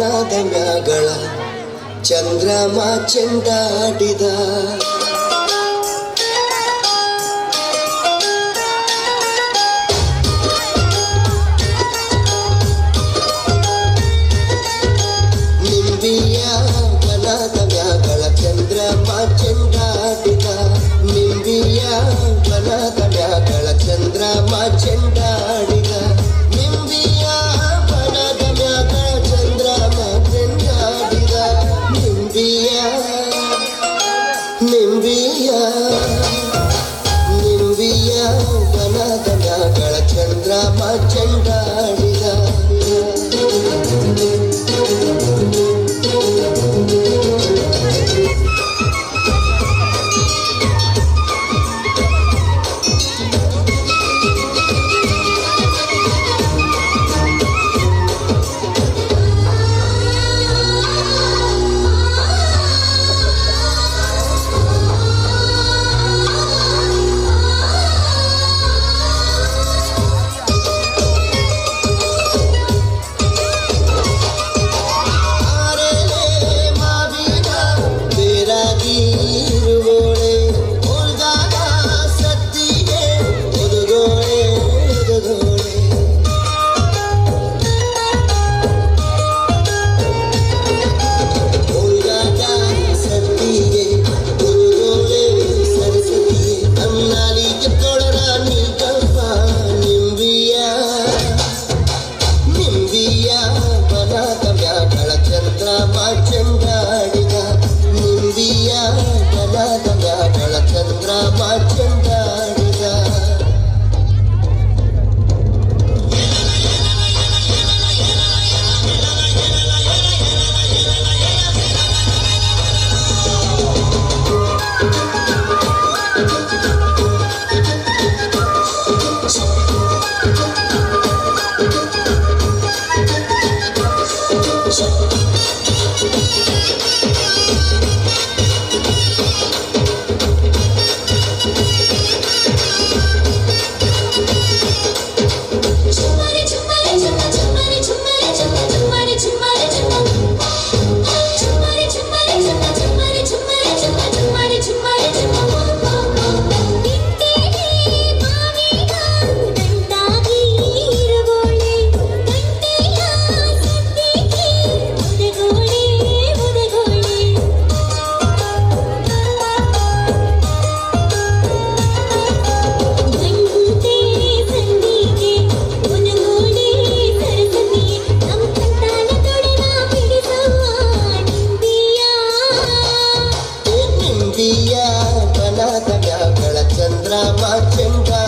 ಬನದ ಮ್ಯಾಗಳ ಚಂದ್ರಮ ಚೆಂಡಾಡಿದ ನಿಂಬಿಯ ಬನದ ಮ್ಯಾಗಳ ಚಂದ್ರಮ ಚೆಂಡಾಡಿದ ನಿಂಬಿಯ ಬನದ ಮ್ಯಾಗಳ ಚಂದ್ರಮ ಚೆಂಡಾಡಿದ ನಿಂಬಿಯ ಬನದ ಮ್ಯಾಗಳ ಚಂದ್ರಮ ಚೆಂಡಾಡಿದ ನಿಂಬಿಯ ನಿಂಬಿಯ ನಿಂಬಿಯ ಬನದ ಮ್ಯಾಗಳ ಚಂದ್ರಮ ಚೆಂಡಾಡಿದ ಚೆಂಡಾಡಿದ ನಿಂಬಿಯ ಬನದ ಮ್ಯಾಗಳ ಚಂದ್ರಮ ಚೆಂಡಾಡಿದ ನಿಂಬಿಯ ಬನದ ಮ್ಯಾಗಳ ಚಂದ್ರಮ ಚೆಂಡ